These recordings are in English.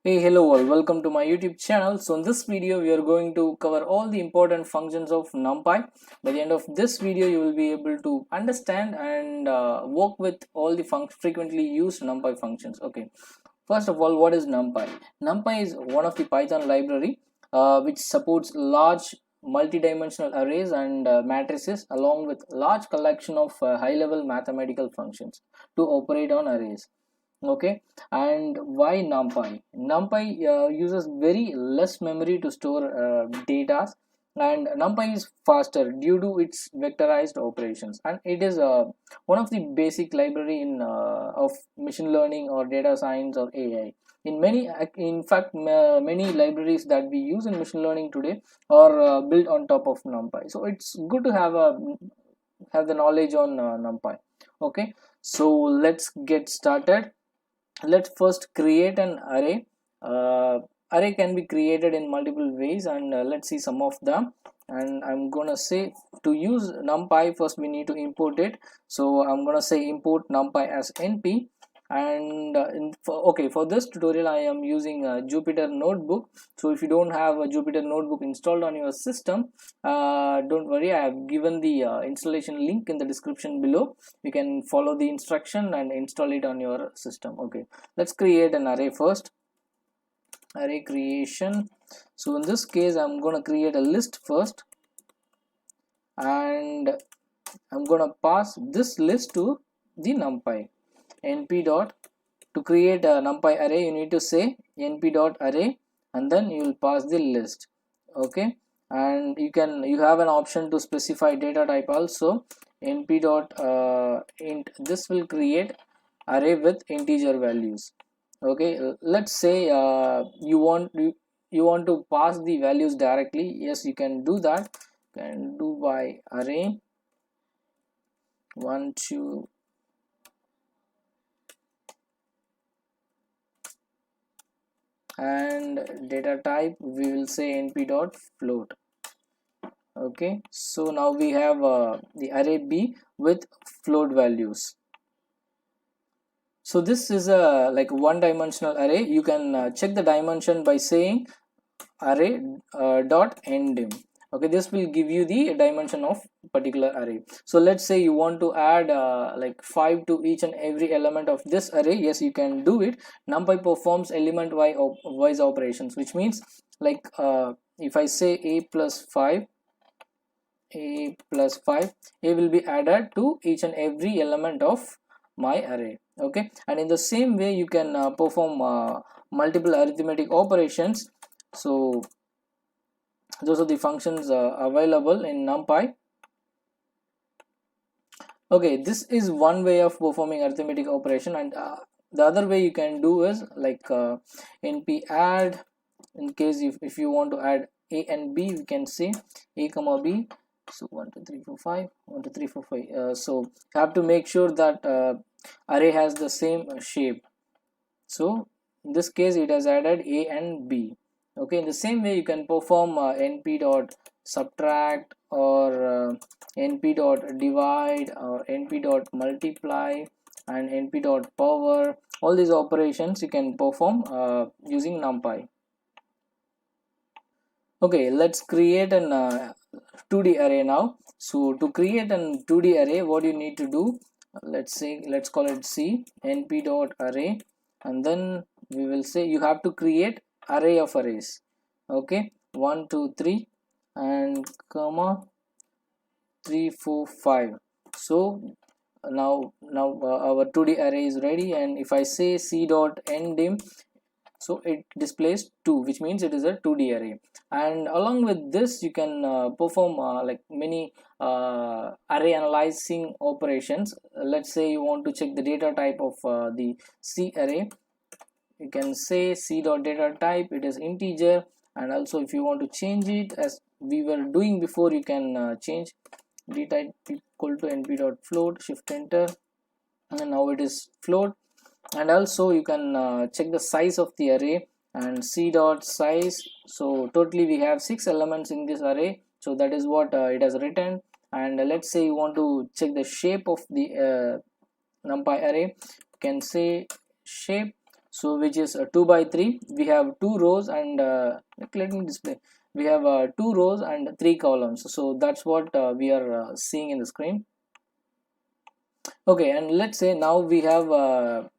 Hey, hello all, welcome to my YouTube channel. So in this video we are going to cover all the important functions of NumPy. By the end of this video you will be able to understand and work with all the frequently used NumPy functions. Okay, first of all, what is NumPy? NumPy is one of the Python library which supports large multi-dimensional arrays and matrices along with large collection of high-level mathematical functions to operate on arrays. Okay, and why NumPy uses very less memory to store data, and NumPy is faster due to its vectorized operations, and it is one of the basic library in of machine learning or data science or AI. In fact, many libraries that we use in machine learning today are built on top of NumPy, so it's good to have the knowledge on NumPy. Okay, so let's get started. Let's first create an array. Array can be created in multiple ways, and let's see some of them. And I'm gonna say, to use NumPy, first we need to import it. So I'm gonna say import NumPy as np. And for this tutorial I am using a Jupyter notebook. So if you don't have a Jupyter notebook installed on your system, don't worry, I have given the installation link in the description below. You can follow the instruction and install it on your system. Okay, let's create an array first. Array creation. So in this case I'm going to create a list first, and I'm going to pass this list to the NumPy. np dot, to create a NumPy array you need to say np dot array, and then you will pass the list. Okay, and you have an option to specify data type also. np dot int, this will create array with integer values. Okay, let's say you want to pass the values directly. Yes, you can do that. You can do by array 1 2 and data type we will say np dot float. Okay, so now we have the array b with float values. So this is a like one dimensional array. You can check the dimension by saying array dot ndim. Okay, this will give you the dimension of particular array. So let's say you want to add like 5 to each and every element of this array. Yes, you can do it. NumPy performs element wise operations, which means like if I say a plus 5, a plus 5, a will be added to each and every element of my array. Okay, and in the same way you can perform multiple arithmetic operations. So those are the functions available in NumPy. Okay, this is one way of performing arithmetic operation, and the other way you can do is like np add. In case if you want to add a and b, we can say a comma b. So 1 2 3 4 5 1 2 3 4 5. So you have to make sure that array has the same shape. So in this case it has added a and b. Okay, in the same way you can perform np dot subtract or np dot divide or np dot multiply and np dot power. All these operations you can perform using NumPy. Okay, let's create an 2D array now. So to create an 2D array, what you need to do, let's call it c np dot array, and then we will say you have to create array of arrays. Okay, 1 2 3 and comma 3 4 5. So now our 2D array is ready, and if I say c dot ndim, so it displays 2, which means it is a 2D array. And along with this you can perform like many array analyzing operations. Let's say you want to check the data type of the c array. You can say c dot data type, it is integer, and also if you want to change it as we were doing before, you can change dtype equal to np dot float, shift enter, and now it is float. And also you can check the size of the array and c dot size. So totally we have 6 elements in this array, so that is what it has written. And let's say you want to check the shape of the NumPy array, you can say shape. so which is 2 by 3. We have 2 rows and let me display. We have 2 rows and 3 columns, so that's what we are seeing in the screen. Okay, and let's say now we have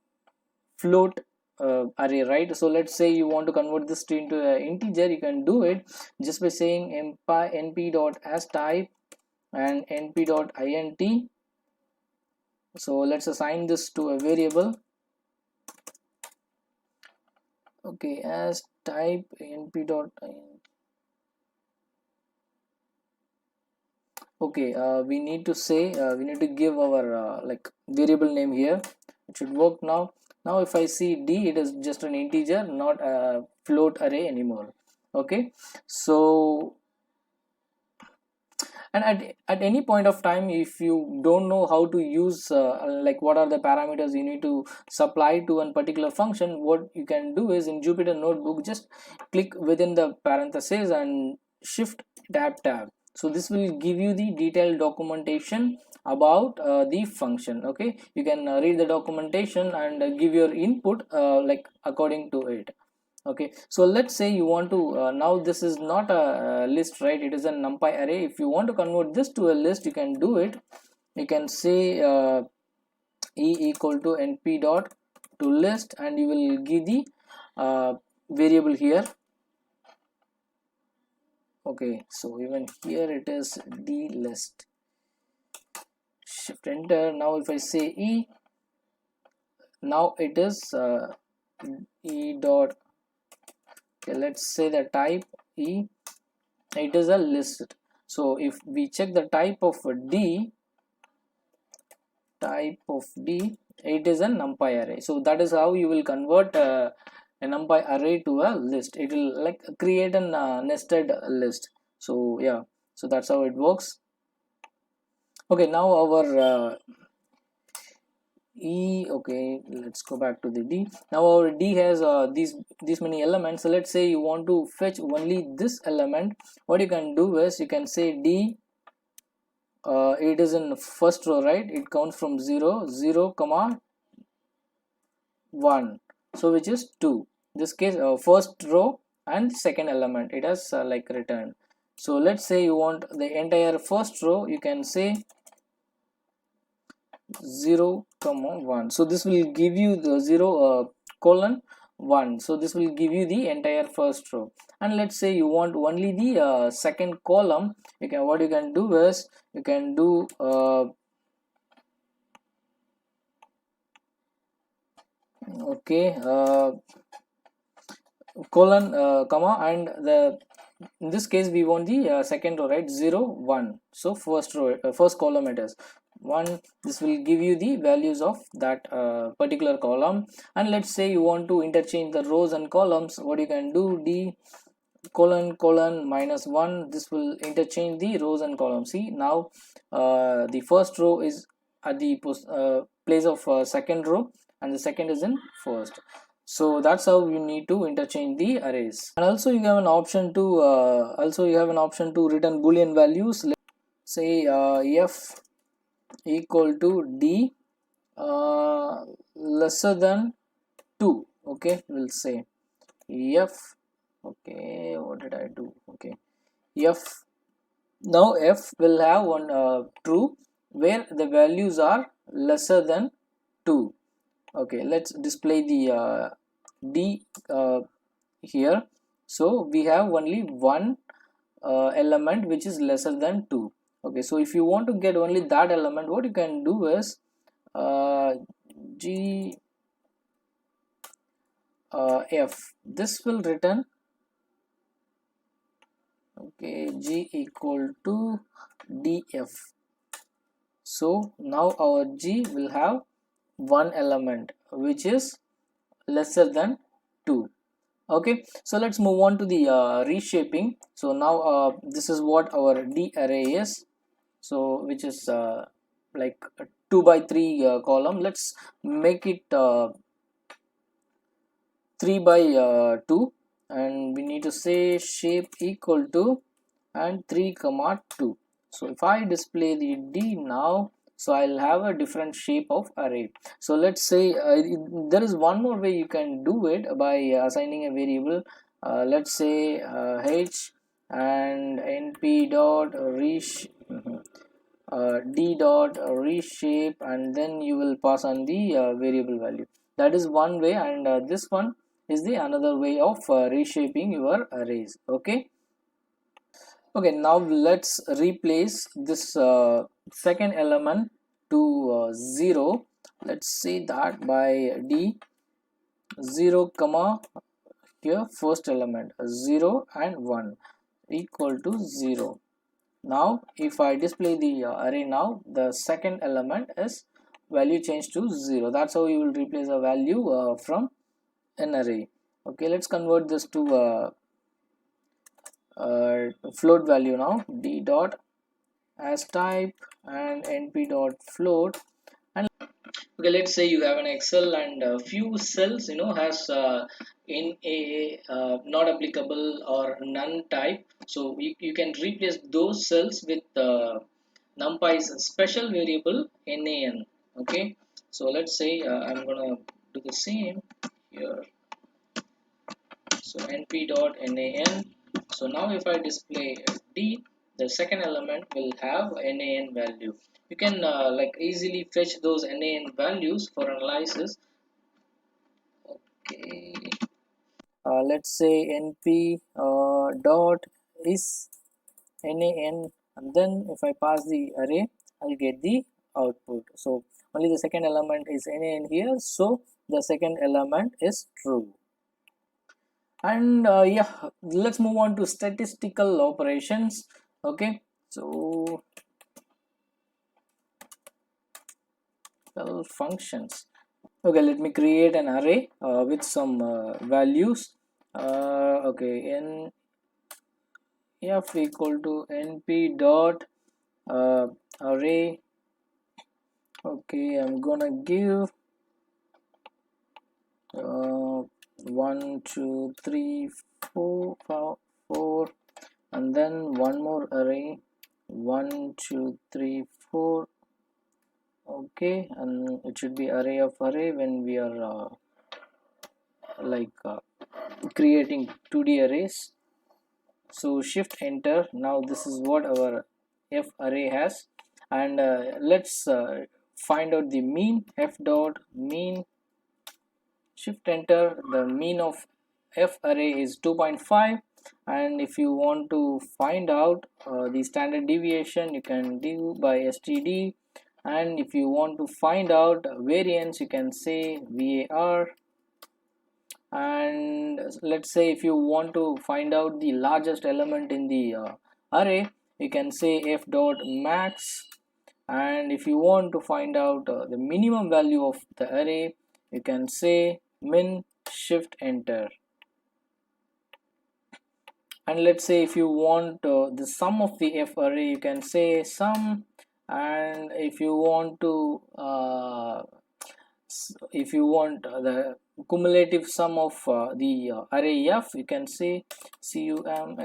float array, right? So let's say you want to convert this to into an integer. You can do it just by saying np.htype and np.int. so let's assign this to a variable. Okay, as type np.int. Okay, we need to say we need to give our like variable name here. It should work now. Now if I see d, it is just an integer, not a float array anymore. Okay, so and at any point of time, if you don't know how to use like what are the parameters you need to supply to one particular function, what you can do is in Jupyter notebook, just click within the parentheses and shift tab. So this will give you the detailed documentation about the function. Okay, you can read the documentation and give your input like according to it. Okay, so let's say you want to now this is not a list, right? It is a NumPy array. If you want to convert this to a list, you can do it. You can say e equal to np dot to list, and you will give the variable here. Okay, so even here it is d list. Shift enter. Now if I say e, now it is e dot. Okay, let's say the type e, it is a list. So if we check the type of d, it is a NumPy array. So that is how you will convert a NumPy array to a list. It will like create a nested list. So yeah, so that's how it works. Okay, now our e, okay, let's go back to the d. Now our d has these many elements. So let's say you want to fetch only this element. What you can do is you can say d, it is in first row, right? It counts from 0 comma 1, so which is 2. This case first row and second element it has like returned. So let's say you want the entire first row, you can say 0 comma 1. So this will give you the 0 colon 1. So this will give you the entire first row. And let's say you want only the second column. You can, what you can do is you can do okay, colon comma, and the in this case we want the second row, right? 0 1. So first row, first column it is 1. This will give you the values of that particular column. And let's say you want to interchange the rows and columns. What you can do, d colon minus 1. This will interchange the rows and columns. See, now the first row is at the place of second row, and the second is in first. So that's how you need to interchange the arrays. And also you have an option to return boolean values. Let's say f equal to d lesser than 2. Okay, we'll say f, okay, what did I do? Okay, f, now f will have one true where the values are lesser than 2. Okay, let's display the d here. So we have only one element which is lesser than 2. Okay, so if you want to get only that element, what you can do is g f, this will return, okay, g equal to df. So now our g will have one element which is lesser than 2. Okay, so let's move on to the reshaping. So now this is what our d array is, so which is like a 2 by 3 column. Let's make it 3 by 2, and we need to say shape equal to and 3 comma 2. So if I display the d now, so I'll have a different shape of array. So let's say there is one more way you can do it by assigning a variable, let's say h and np dot resh d dot reshape, and then you will pass on the variable value. That is one way, and this one is the another way of reshaping your arrays. Okay, now let's replace this second element to 0. Let's say that by d 0 comma here first element 0 and 1 equal to 0. Now if I display the array, now the second element is value changed to 0. That's how you will replace a value from an array. Okay, let's convert this to float value now. D dot as type and np dot float. And okay, let's say you have an excel and a few cells has in a not applicable or none type, so you can replace those cells with numpy's special variable nan. Okay, so let's say I'm gonna do the same here. So np dot nan. So now if I display d, the second element will have nan value. You can like easily fetch those nan values for analysis. Okay, let's say np dot is nan, and then if I pass the array, I'll get the output. So only the second element is nan here, so the second element is true. And yeah, let's move on to statistical operations. Okay, so functions. Okay, let me create an array with some values. Okay, n f equal to np dot array. Okay, I'm gonna give 1 2 3 4 4, and then one more array 1 2 3 4. Okay, and it should be array of array when we are creating 2D arrays. So shift enter. Now this is what our f array has, and let's find out the mean. F dot mean, shift enter. The mean of f array is 2.5, and if you want to find out the standard deviation, you can do by std, and if you want to find out variance, you can say var. And let's say if you want to find out the largest element in the array, you can say f dot max, and if you want to find out the minimum value of the array, you can say min. Shift enter. And let's say if you want the sum of the f array, you can say sum, and if you want to the cumulative sum of the array f, you can say sum.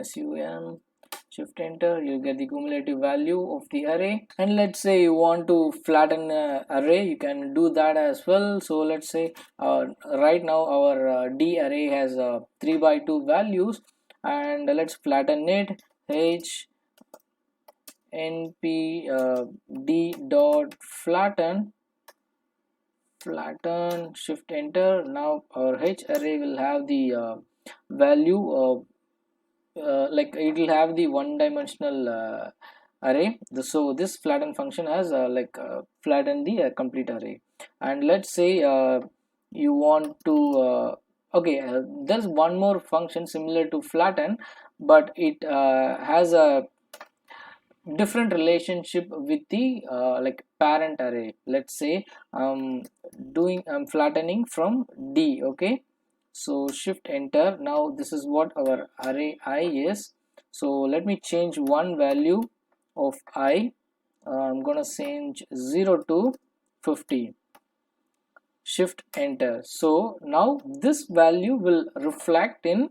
Shift enter, you get the cumulative value of the array. And let's say you want to flatten array, you can do that as well. So let's say right now our d array has 3/2 values, and let's flatten it. H np d dot flatten. Shift enter. Now our h array will have the value of like it will have the one-dimensional array. So this flatten function has flatten the complete array. And let's say you want to okay, there's one more function similar to flatten, but it has a different relationship with the parent array. Let's say I'm flattening from d. Okay, so shift enter. Now this is what our array I is. So let me change one value of I. I'm gonna change 0 to 50. Shift enter. So now this value will reflect in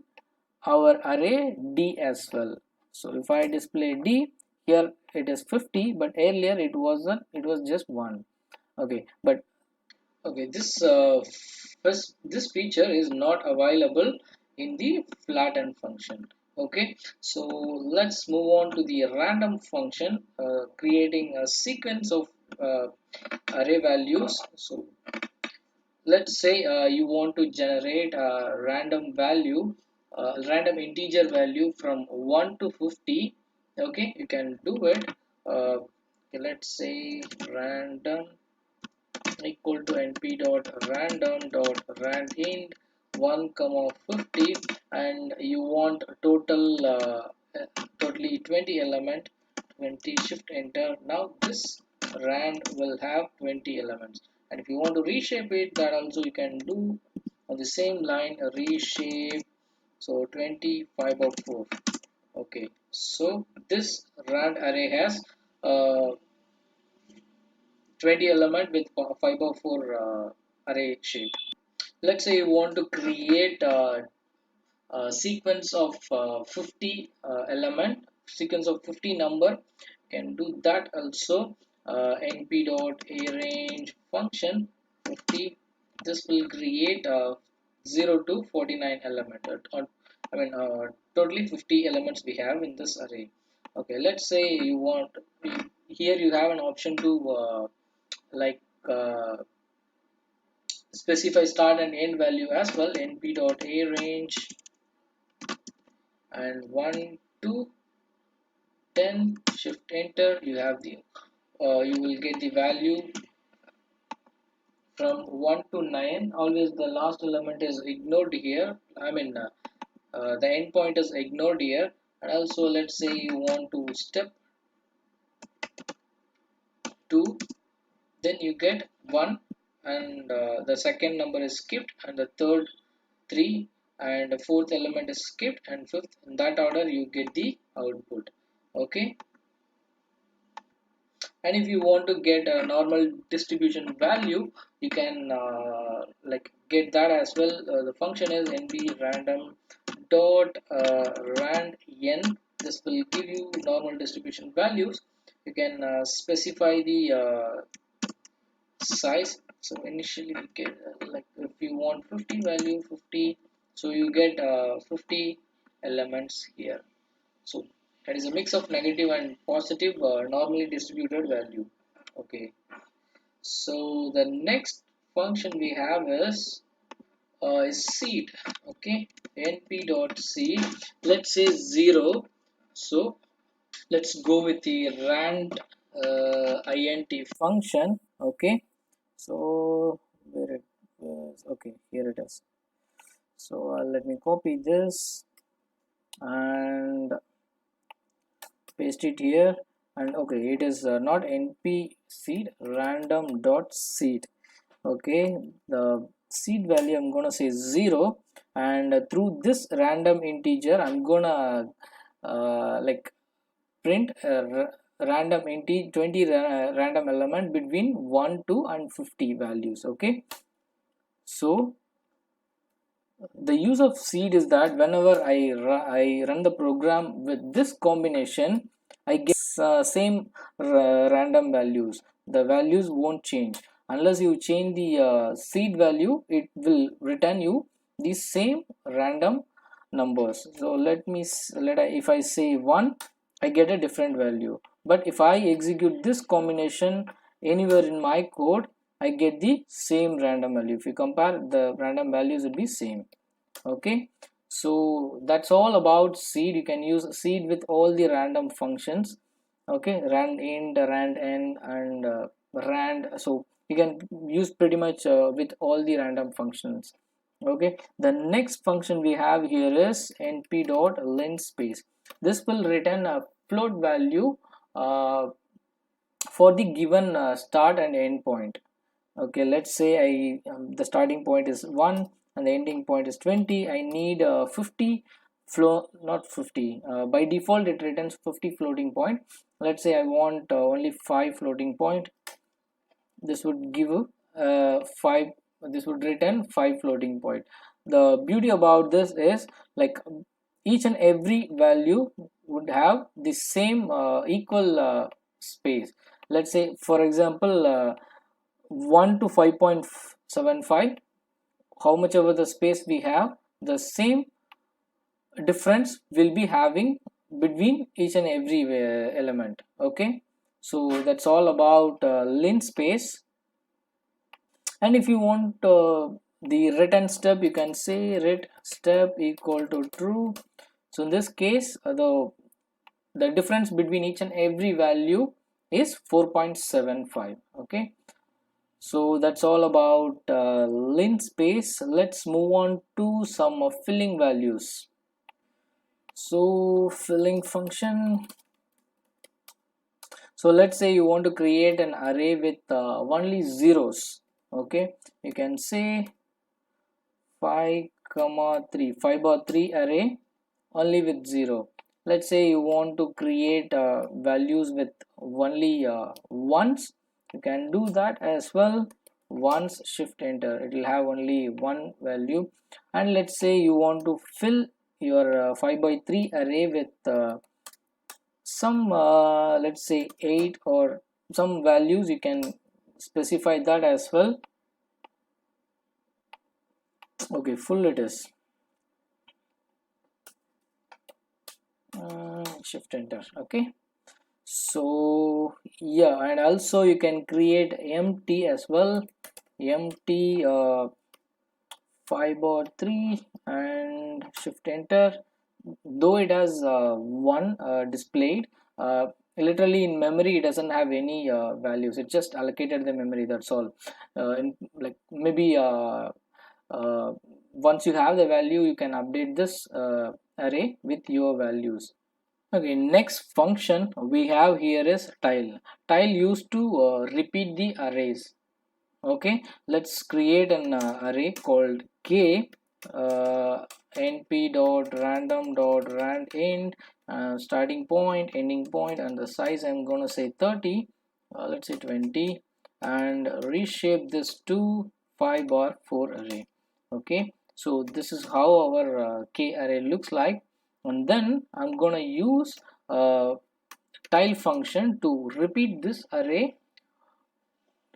our array d as well. So if I display d, here it is 50, but earlier it wasn't, it was just 1. Okay, but okay, this feature is not available in the flatten function. Okay, so let's move on to the random function, creating a sequence of uh, array values. So let's say you want to generate a random integer value from 1 to 50. Okay, you can do it. Okay, let's say random equal to np dot random dot randint 1 comma 50, and you want totally 20 element, 20, shift enter. Now this rand will have 20 elements, and if you want to reshape it, that also you can do on the same line, a reshape. So 25 by 4. Okay, so this rand array has uh, 20 element with 5 by 4 array shape. Let's say you want to create a sequence of 50 element, sequence of 50 number. Can do that also. Np dot arange function 50. This will create 0 to 49 element, totally 50 elements we have in this array. Okay, let's say you want, here you have an option to like uh, specify start and end value as well. Np dot arange and 1 to 10, shift enter. You have the you will get the value from 1 to 9. Always the last element is ignored here. The endpoint is ignored here. And also let's say you want to step 2, then you get 1, and the second number is skipped, and the third 3, and the fourth element is skipped, and fifth. In that order you get the output. Okay, and if you want to get a normal distribution value, you can like get that as well. The function is nb random dot randn. This will give you normal distribution values. You can specify the size. So initially we get like if you want 50 value 50, so you get 50 elements here. So that is a mix of negative and positive normally distributed value. Okay, so the next function we have is seed. Okay, np dot seed. Let's say 0. So let's go with the rand int function. Okay, so where it is, okay, here it is. So let me copy this and paste it here. And okay, it is not np seed, random dot seed. Okay, the seed value I'm gonna say 0, and through this random integer I'm gonna like print random integer 20 random element between 1 2 and 50 values. Okay, so the use of seed is that whenever I run the program with this combination, I get same random values. The values won't change unless you change the seed value. It will return you the same random numbers. So if I say 1, I get a different value. But if I execute this combination anywhere in my code, I get the same random value. If you compare, the random values will be same. Okay, so that's all about seed. You can use seed with all the random functions. Okay, randint, randn, and rand. So you can use pretty much with all the random functions. Okay, the next function we have here is np dot linspace. This will return a float value for the given start and end point. Okay, let's say the starting point is 1 and the ending point is 20. I need 50 not 50, by default it returns 50 floating point. Let's say I want only 5 floating point. This would give 5, this would return 5 floating point. The beauty about this is like each and every value would have the same equal space. Let's say for example 1 to 5.75, how much ever the space we have, the same difference will be having between each and every element. Okay, so that's all about linspace. And if you want the return step, you can say ret step equal to true. So in this case the difference between each and every value is 4.75. okay, so that's all about linspace. Let's move on to some filling values. So filling function, so let's say you want to create an array with only zeros. Okay, you can say 5 comma 3 5 by 3 array only with 0. Let's say you want to create values with only ones, you can do that as well. Once, shift enter, it will have only one value. And let's say you want to fill your 5 by 3 array with some let's say 8 or some values, you can specify that as well. Okay, full it is. Shift enter. Okay, so yeah, and also you can create empty as well. Empty 5 or 3 and shift enter. Though it has one displayed, literally in memory it doesn't have any values, it just allocated the memory, that's all. Like maybe once you have the value, you can update this array with your values. Okay, next function we have here is tile. Tile used to repeat the arrays. Okay, let's create an array called k np.random.randint, starting point, ending point, and the size I'm gonna say 30, let's say 20, and reshape this to 5 bar 4 array. Okay, so this is how our k array looks like. And then I'm gonna use tile function to repeat this array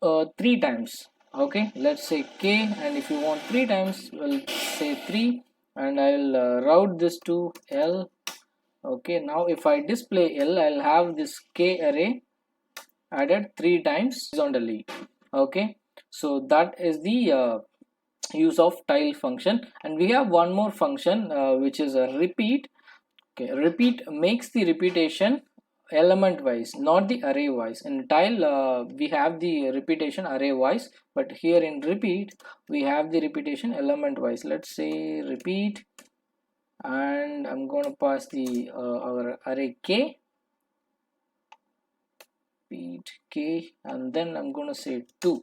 3 times. Okay, let's say k, and if you want 3 times, we'll say 3, and I'll route this to L. Okay, now if I display L, I'll have this k array added 3 times horizontally. Okay, so that is the use of tile function. And we have one more function which is a repeat. Okay, repeat makes the repetition element wise, not the array wise. In tile we have the repetition array wise, but here in repeat we have the repetition element wise. Let's say repeat, and I'm going to pass the our array k, repeat k, and then I'm going to say 2.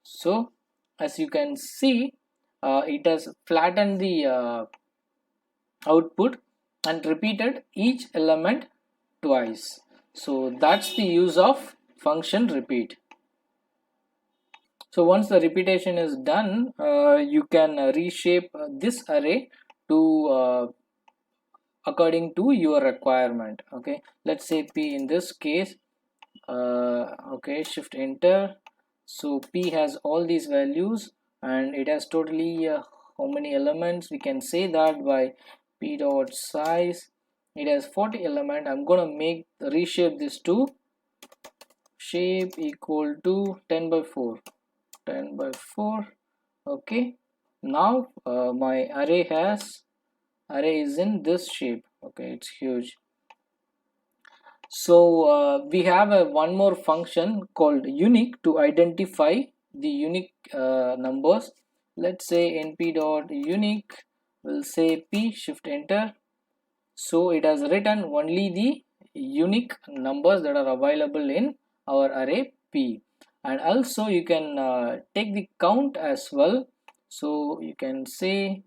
So as you can see, it has flattened the output and repeated each element twice. So that's the use of function repeat. So once the repetition is done, you can reshape this array to according to your requirement. Okay, let's say p in this case. Okay, shift enter. So p has all these values and it has totally how many elements, we can say that by p dot size, it has 40 element. I'm gonna make reshape this to shape equal to 10 by 4. Okay, now my array is in this shape. Okay, it's huge. So we have one more function called unique to identify the unique numbers. Let's say np dot unique, will say p, shift enter. So it has written only the unique numbers that are available in our array p. And also you can take the count as well. So you can say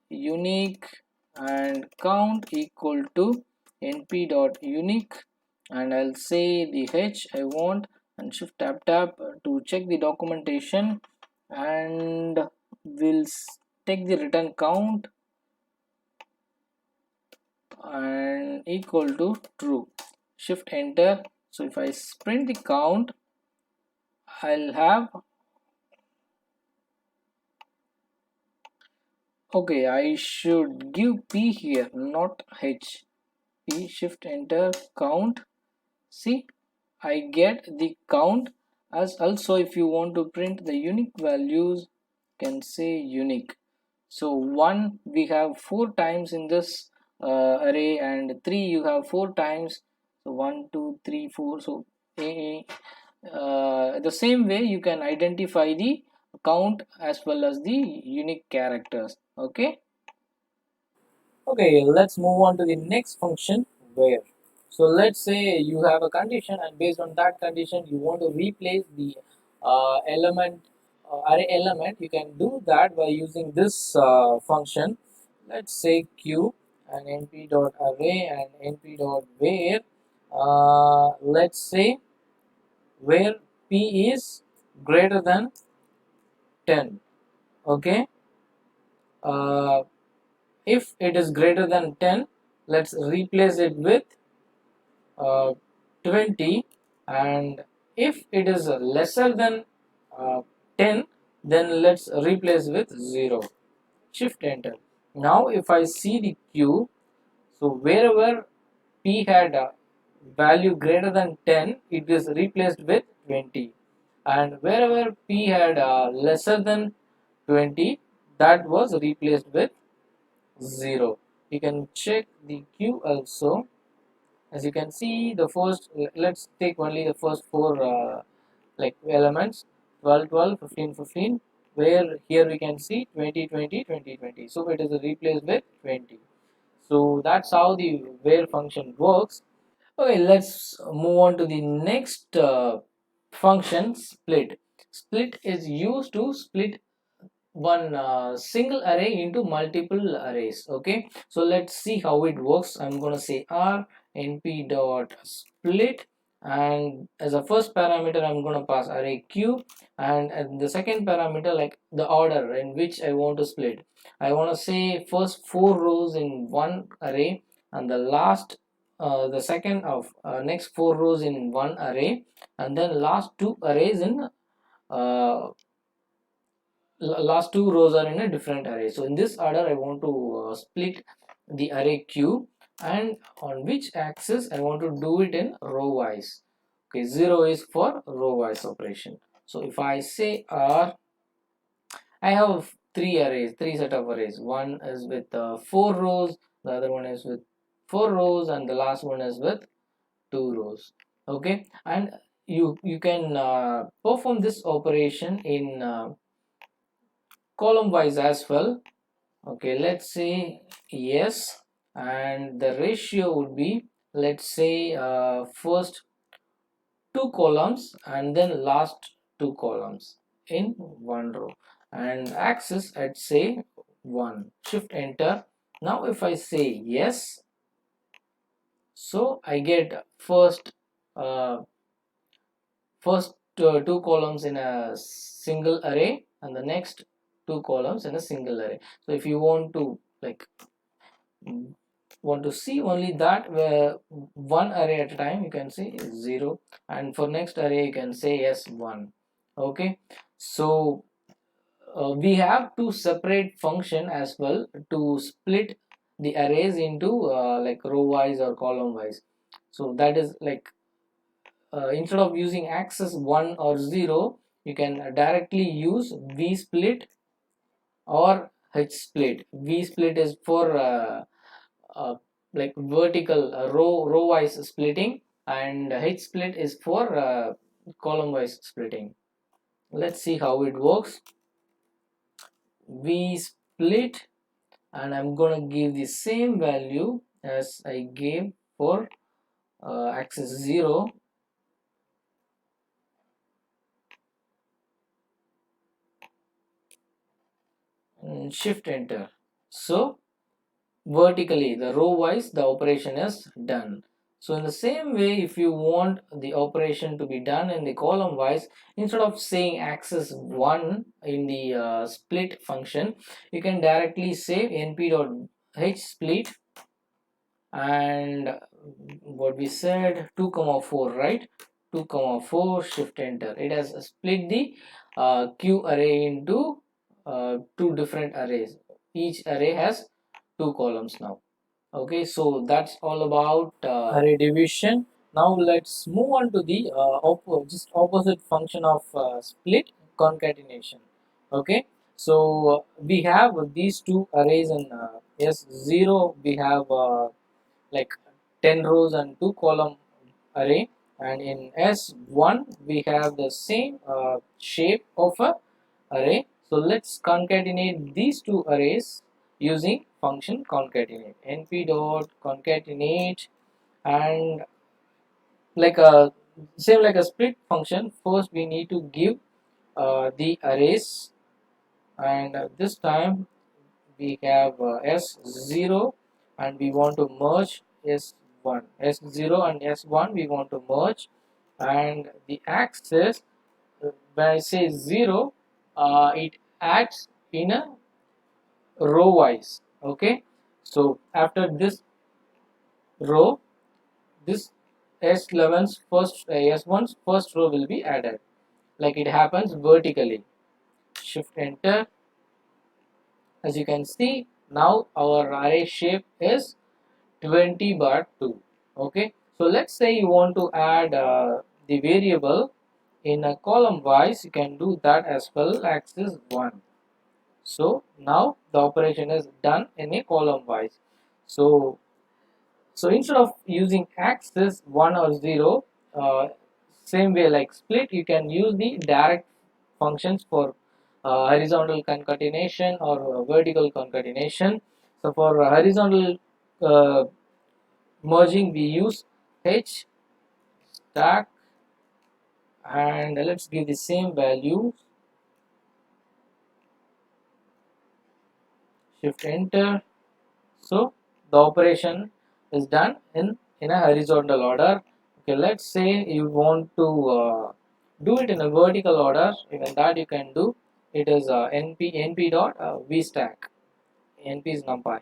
unique and count equal to np dot unique, and I'll say the h I want, and shift tab to check the documentation, and we'll take the return count. and equal to true. Shift enter. So if I print the count, I'll have, okay, I should give p here, not h. P, shift enter, count. See, I get the count. As also, if you want to print the unique values, can say unique. So 1 we have 4 times in this array, and 3 you have 4 times. So 1 2 3 4. So the same way you can identify the count as well as the unique characters. Okay. Okay, let's move on to the next function, where. So let's say you have a condition, and based on that condition you want to replace the element, array element. You can do that by using this function. Let's say q and np.array and np.where. Let's say where p is greater than 10. Okay. uh, if it is greater than 10, let's replace it with uh, 20, and if it is lesser than uh, 10, then let's replace with 0. Shift enter. Now if I see the queue, so wherever p had a value greater than 10, it is replaced with 20, and wherever p had lesser than 20, that was replaced with 0. You can check the queue also. As you can see, the first, let's take only the first four like elements, 12 12 15 15, where here we can see 20 20 20 20. So it is replaced with 20. So that's how the where function works. Okay, let's move on to the next function, split. Split is used to split one single array into multiple arrays. Okay, so let's see how it works. I'm going to say r np dot split, and as a first parameter I'm going to pass array q, and the second parameter, like the order in which I want to split. I want to say first 4 rows in one array, and the last the second of next 4 rows in one array, and then last 2 arrays in uh, last 2 rows are in a different array. So in this order I want to split the array q, and on which axis I want to do it in row wise. Okay, 0 is for row wise operation. So if I say r, I have three set of arrays. One is with 4 rows, the other one is with 4 rows, and the last one is with 2 rows. Okay, and you can perform this operation in column wise as well. Okay, let's say yes, and the ratio would be, let's say first 2 columns and then last 2 columns in one row, and axis I'd say 1. Shift enter. Now if I say yes, so I get uh, first 2 columns in a single array, and the next 2 columns in a single array. So if you want to like want to see only that, where one array at a time, you can say 0, and for next array you can say yes 1. Okay, so we have two separate function as well to split the arrays into like row wise or column wise. So that is like instead of using axis 1 or 0, you can directly use v split or h split. V split is for uh, like vertical row wise splitting, and h split is for column wise splitting. Let's see how it works. V split, and I'm gonna give the same value as I gave for axis 0, and shift enter. So vertically, the row wise, the operation is done. So in the same way, if you want the operation to be done in the column wise, instead of saying axis 1 in the split function, you can directly say np.h split, and what we said 2 comma 4, right? 2 comma 4, shift enter. It has split the q array into two different arrays. Each array has two columns now. Okay, so that's all about array division. Now let's move on to the just opposite function of split, concatenation. Okay, so we have these two arrays in S0. We have like 10 rows and 2 column array, and in S1 we have the same shape of a array. So let's concatenate these two arrays using function concatenate. Np dot concatenate, and like a same like a split function, first we need to give the arrays, and this time we have S0 and we want to merge S1. S0 and S1 we want to merge, and the axis, when I say 0, it acts in a row wise. Okay, so after this row, this S11's first S1's first row will be added, like it happens vertically. Shift enter. As you can see, now our array shape is 20 bar 2. Okay, so let's say you want to add the variable in a column wise, you can do that as well, axis 1. So now the operation is done in a column wise. So instead of using axis 1 or 0, same way like split, you can use the direct functions for horizontal concatenation or vertical concatenation. So for horizontal uh, merging, we use hstack, and let's give the same value. Shift enter. So the operation is done in a horizontal order. Okay, let's say you want to do it in a vertical order. Even that you can do. It is np dot vstack. Np is NumPy.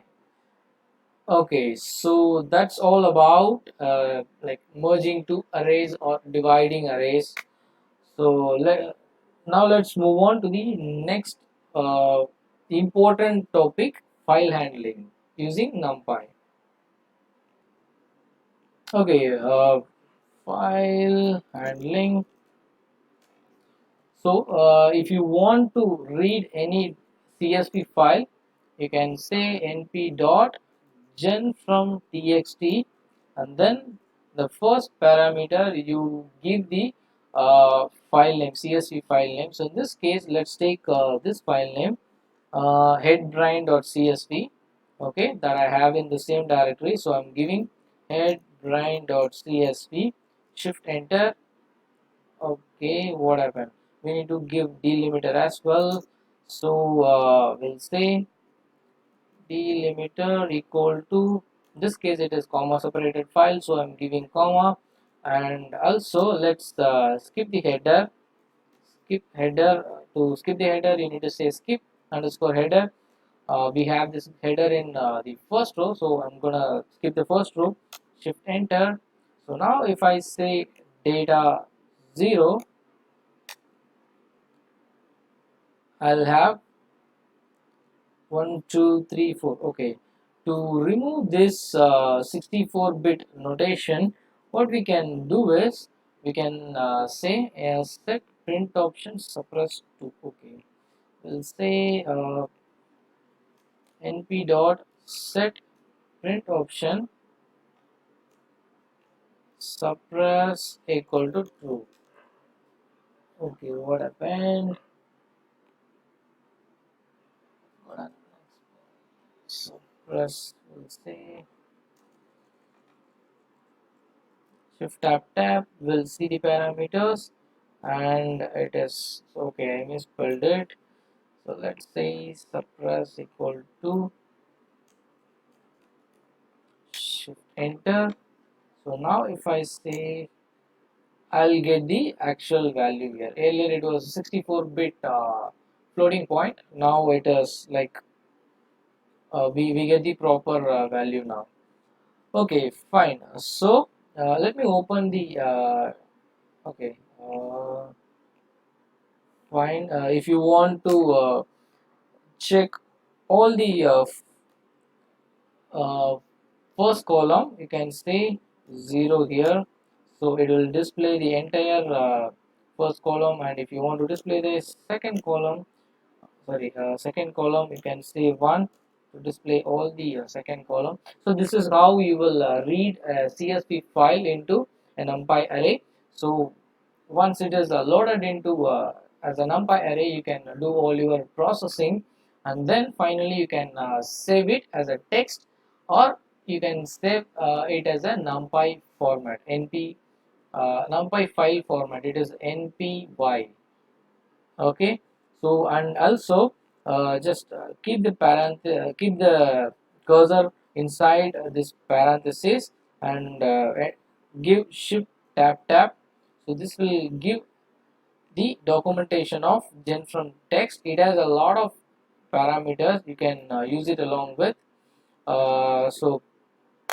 Okay, so that's all about like merging two arrays or dividing arrays. So now let's move on to the next important topic, file handling using NumPy. Okay, file handling. So if you want to read any CSV file, you can say np dot genfromtxt, and then the first parameter you give the file name, CSV file name. So in this case, let's take this file name, headbrain.csv. Okay, that I have in the same directory. So I'm giving headbrain.csv. Shift enter. Okay, what happened? We need to give delimiter as well. So we'll say delimiter equal to, in this case it is comma separated file, so I'm giving comma. And also let's skip the header. Skip header. To skip the header, you need to say skip underscore header. We have this header in the first row, so I'm gonna skip the first row. Shift enter. So now if I say data 0, I'll have 1 2 3 4. Okay, to remove this 64-bit notation, what we can do is we can say set print option suppress to. Okay, we'll say np dot set print option suppress equal to true. Okay, what happened? What happened? Suppress, we'll say shift tab will see the parameters, and it is okay. I misspelled it. So let's say suppress equal to, shift enter. So now if I say, I'll get the actual value here. Earlier it was 64-bit floating point. Now it is like we get the proper value now. Okay, fine. So let me open the okay, fine. If you want to check all the uh, first column, you can say 0 here, so it will display the entire first column. And if you want to display the second column, second column, you can say 1 to display all the second column. So this is how you will read a CSV file into an NumPy array. So once it is loaded into as a NumPy array, you can do all your processing, and then finally you can save it as a text, or you can save it as a NumPy format, NumPy file format. It is NPY. Okay, so and also just keep the cursor inside this parenthesis, and give shift tab. So this will give the documentation of genfromtxt. It has a lot of parameters, you can use it along with so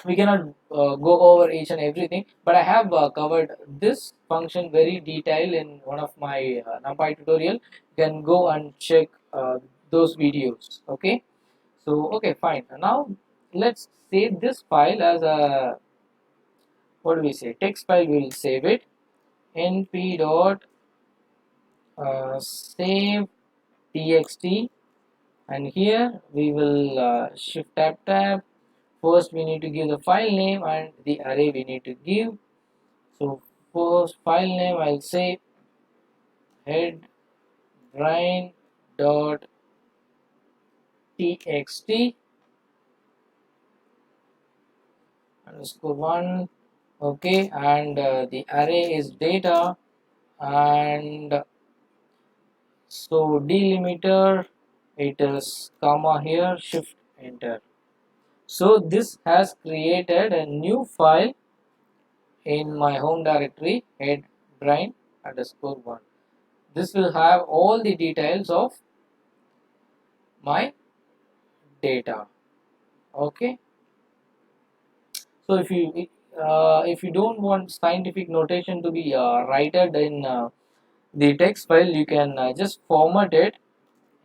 we cannot go over each and everything, but I have covered this function very detailed in one of my NumPy tutorial. You can go and check those videos. Okay, so okay, fine. Now let's save this file as a, what do we say, text file. We will save it np dot save txt, and here we will shift tab. First we need to give the file name and the array we need to give. So first file name, I'll say head grind dot txt underscore 1. Okay, and the array is data, and so delimiter, it is comma here, shift enter. So this has created a new file in my home directory, head grind underscore 1. This will have all the details of my data. Okay, so if you don't want scientific notation to be written in the text file, you can just format it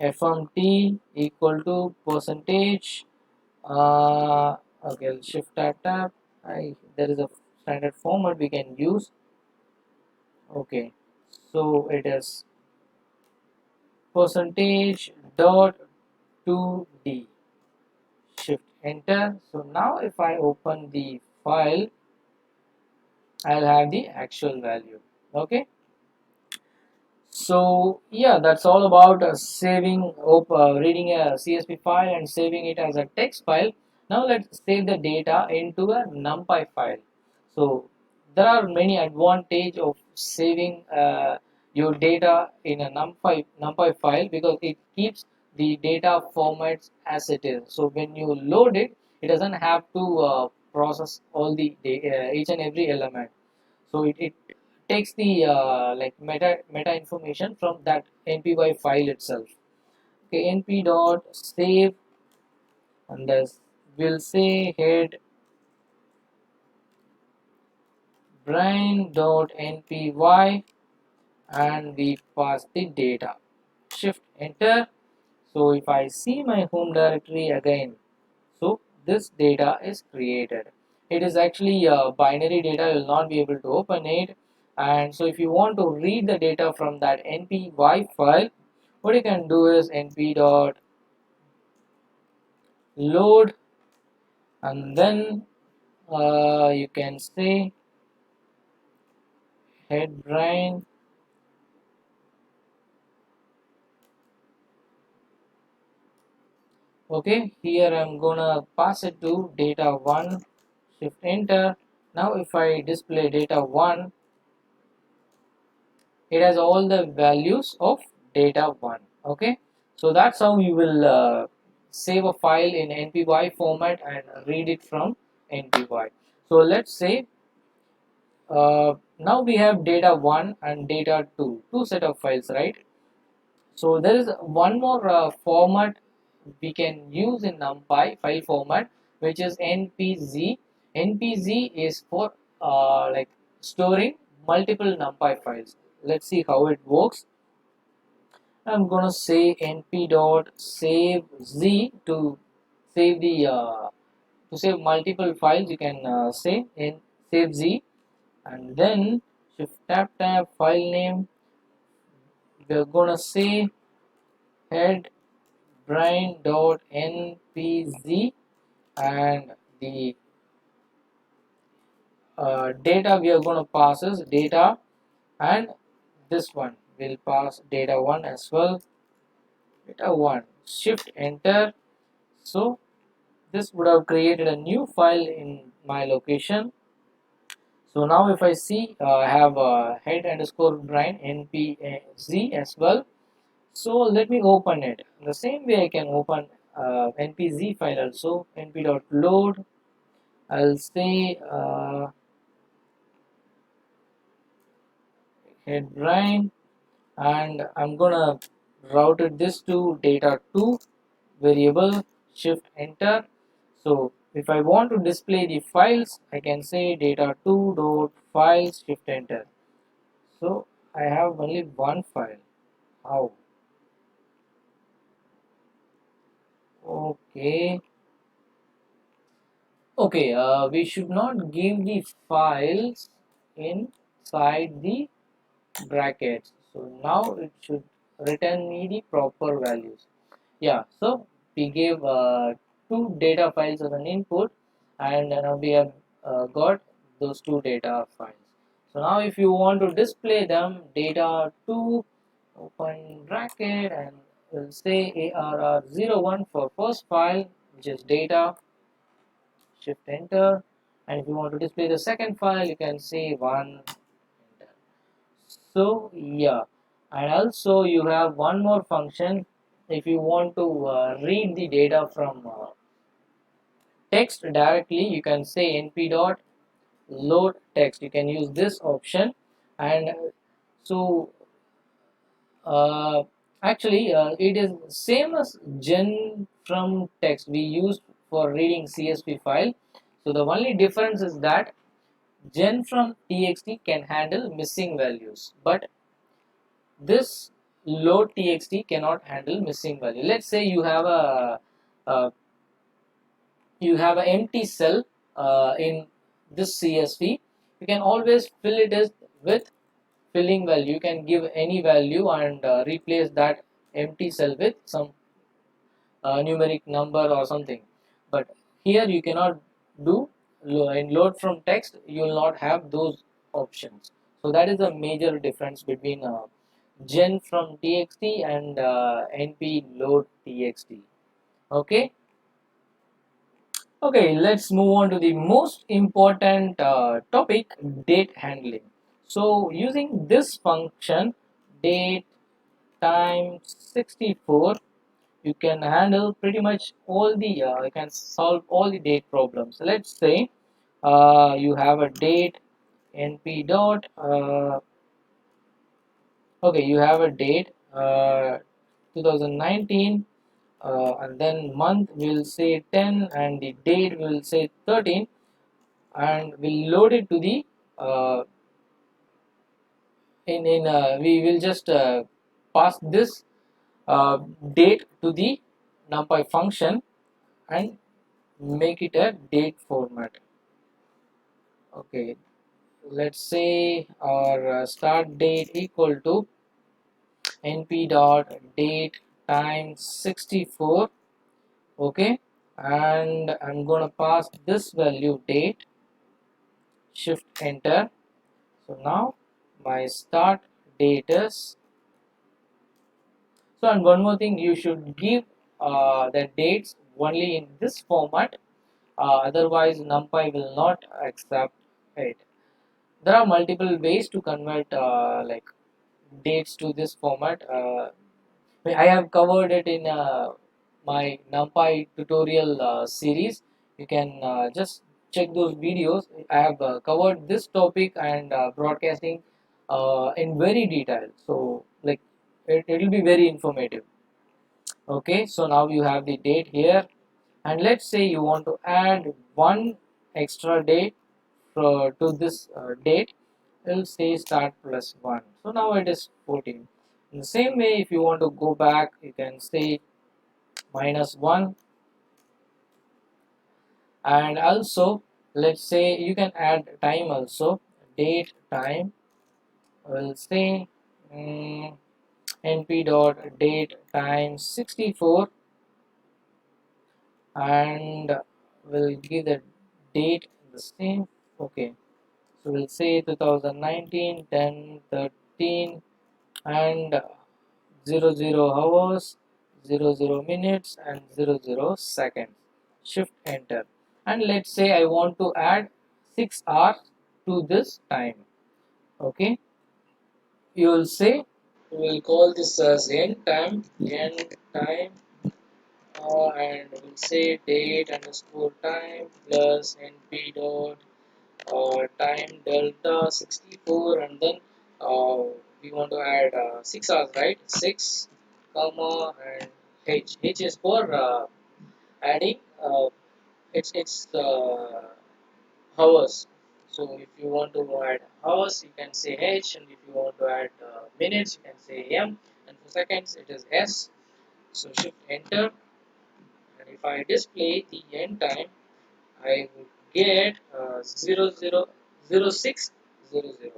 fmt equal to percentage. Okay, I'll shift tab. There is a standard format we can use. Okay, so it is percentage dot 2d, shift enter. So now if I open the file, I'll have the actual value. Okay, so yeah, that's all about reading a CSV file and saving it as a text file. Now let's save the data into a NumPy file. So there are many advantages of saving your data in a NumPy file, because it keeps the data formats as it is. So when you load it, it doesn't have to process all the each and every element. So it takes the like meta information from that npy file itself. Okay, np dot save, and this will say head brain dot npy, and we pass the data, shift enter. So if I see my home directory again, so this data is created. It is actually binary data, you will not be able to open it. And so if you want to read the data from that npy file, what you can do is np dot load, and then you can say head brain. Okay, here I'm gonna pass it to data 1, shift enter. Now if I display data 1, it has all the values of data 1. Okay, so that's how you will save a file in npy format and read it from npy. So let's say now we have data 1 and data 2, two set of files, right? So there is one more format we can use in NumPy file format, which is npz. npz is for like storing multiple numpy files. Let's see how it works. I'm gonna say np dot save z to save the to save multiple files. You can say in save z, and then shift tab file name. We're gonna say head brain.npz, and the data we are going to pass is data, and this one will pass data 1 as well, data 1. Shift enter. So this would have created a new file in my location. So now if I see I have head underscore brain npz as well. So let me open it. The same way I can open npz file also. np.load. I'll say head brain, and I'm gonna route it this to data2 variable. Shift enter. So if I want to display the files, I can say data2 dot files, shift enter. So I have only one file. How? Okay. Okay, we should not give the files inside the brackets. So now it should return me the proper values. Yeah, so we gave two data files as an input, and now we have got those two data files. So now if you want to display them, data2 open bracket, and we'll say arr01 for first file, which is data. Shift enter. And if you want to display the second file, you can say 1 enter. So yeah, and also you have one more function. If you want to read the data from text directly, you can say np dot load text. You can use this option. And so actually it is same as gen from text we use for reading csv file. So the only difference is that genfromtxt can handle missing values, but this loadtxt cannot handle missing value. Let's say you have uh, an empty cell in this CSV. You can always fill it as with filling value. You can give any value and replace that empty cell with some numeric number or something. But here you cannot do. In load from text you will not have those options. So that is the major difference between gen from txt and np load txt. Okay. Okay, let's move on to the most important topic, date handling. So using this function date time 64, you can handle pretty much all the you can solve all the date problems. Let's say you have a date np dot okay, you have a date 2019, and then month will say 10 and the date will say 13, and we'll load it to the we will just pass this uh, date to the numpy function and make it a date format. Okay, let's say our start date equal to np dot date time 64. Okay, and I'm gonna pass this value date. Shift enter. So now my start date is. So, and one more thing, you should give the dates only in this format, otherwise NumPy will not accept it. There are multiple ways to convert like dates to this format. I have covered it in my NumPy tutorial series. You can just check those videos. I have covered this topic and broadcasting in very detail. So like it will be very informative. Okay, so now you have the date here, and let's say you want to add one extra date to this date, we'll say start plus 1. So now it is 14. In the same way, if you want to go back, you can say minus 1. And also, let's say you can add time also. Date time, we'll say np dot date time 64, and we'll give the date the same. Okay, so we'll say 2019 10 13 and 00 hours, 00 minutes and 00 seconds. Shift enter, and let's say I want to add 6 hours to this time. Okay, you will say, we will call this as n time, and we'll say date underscore time plus np dot time delta 64, and then uh, we want to add 6 hours, right? 6 comma and h is for adding it's hours. So if you want to add hours, you can say h, and if you want to add minutes, you can say m, and for seconds it is s. So shift enter, and if I display the end time, I would get 000600.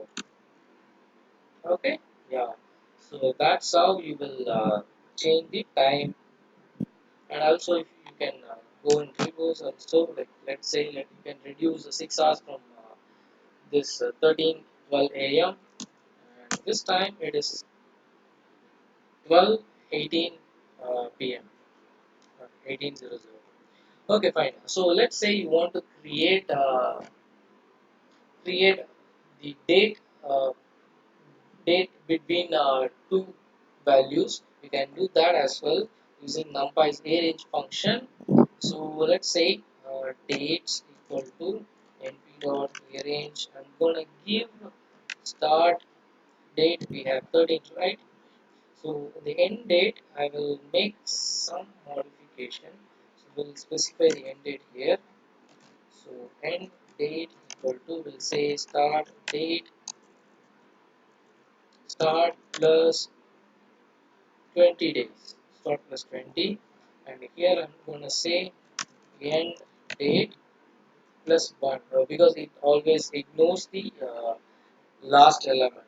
Okay, yeah. So that's how you will change the time, and also if you can go in reverse also. Like let's say you can reduce the 6 hours from this 13:12 a.m. and this time it is 12:18 p.m. 18:00. Okay, fine. So let's say you want to create the date between two values. We can do that as well using NumPy's arange function. So let's say dates equal to np dot arange. I'm gonna give start date, we have 13th, right? So the end date, I will make some modification. So we'll specify the end date here. So end date equal to, we'll say start date, start plus 20 days, start plus 20, and here I'm gonna say end date plus 1 because it always ignores the last element.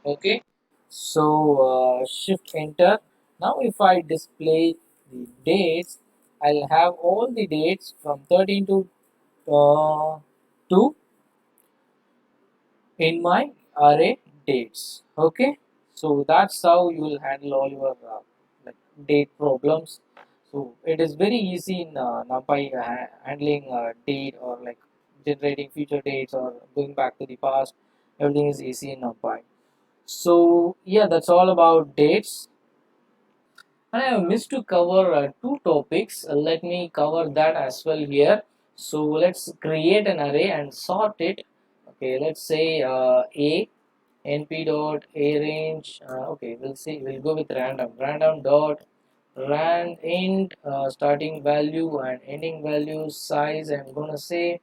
Okay, so shift enter. Now if I display the dates, I'll have all the dates from 13 to 2 in my array dates. Okay, so that's how you will handle all your like date problems. So it is very easy in NumPy handling date, or like generating future dates or going back to the past. Everything is easy in NumPy. So yeah, that's all about dates. And I have missed to cover two topics. Let me cover that as well here. So let's create an array and sort it. Okay, let's say a np dot arange. Okay, we'll go with random dot randint starting value and ending value size. I'm gonna say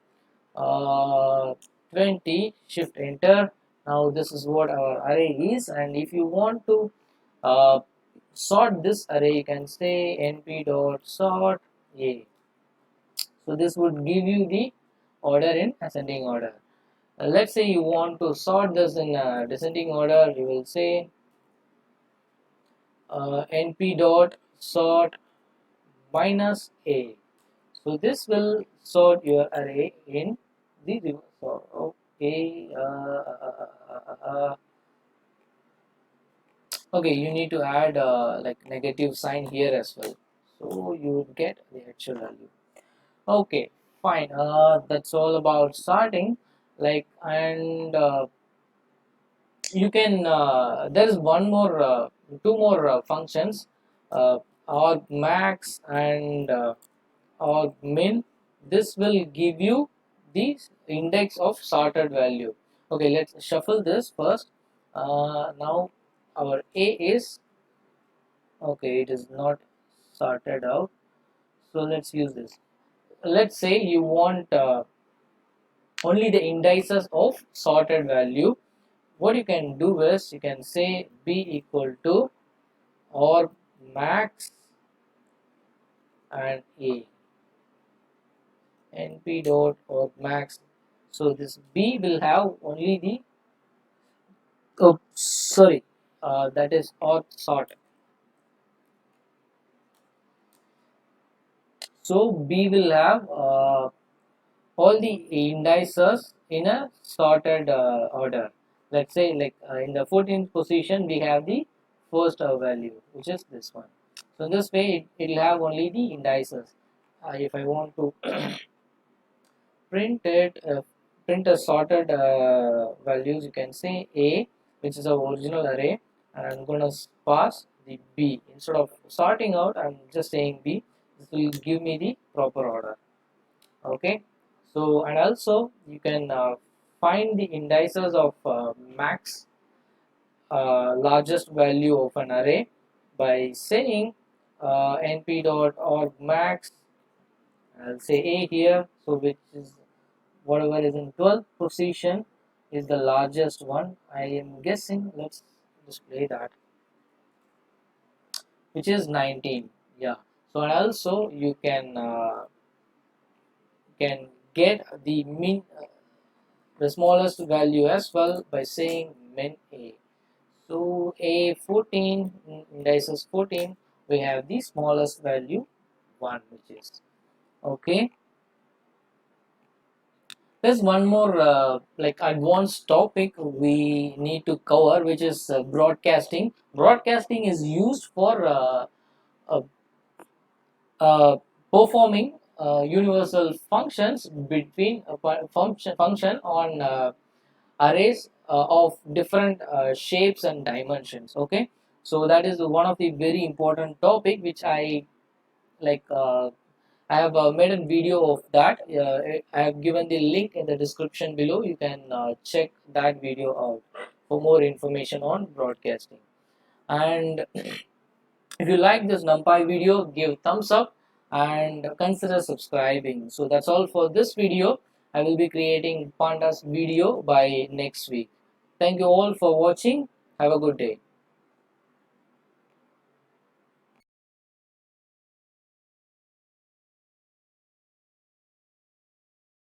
uh, 20. Shift enter. Now this is what our array is, and if you want to uh, sort this array, you can say np dot sort a. So this would give you the order in ascending order. Let's say you want to sort this in descending order, you will say np dot sort minus a. So this will sort your array in the reverse. So, okay, okay, you need to add like negative sign here as well. So you would get the actual value. Okay, fine. That's all about sorting. Like, and you can. There is one more, two more functions, argmax and argmin. This will give you the index of sorted value. Okay, let's shuffle this first. Now our A is okay. It is not sorted out. So let's use this. let's say you want only the indices of sorted value. What you can do is you can say b equal to argmax and a np dot argmax. So this b will have only the, oh sorry, that is argsort. So b will have all the indices in a sorted order. Let's say like in the 14th position we have the first value, which is this one. So in this way it will have only the indices. If I want to print it, print a sorted values, you can say a, which is our original array, and I'm going to pass the b. Instead of sorting out, I'm just saying b. This will give me the proper order. Okay, so and also you can find the indices of max largest value of an array by saying np dot argmax. I'll say a here, so which is whatever is in 12th position is the largest one. I am guessing, let's display that, which is 19. Yeah, so and also you can get the min the smallest value as well by saying min a. So a 14, indices 14, we have the smallest value 1, which is okay. There's one more like advanced topic we need to cover, which is broadcasting. Broadcasting is used for uh, performing universal functions between a function on arrays of different shapes and dimensions. Okay, so that is one of the very important topic which I like. I have made a video of that. I have given the link in the description below. You can check that video out for more information on broadcasting. And if you like this NumPy video, give thumbs up and consider subscribing. So that's all for this video. I will be creating pandas video by next week. Thank you all for watching. Have a good day.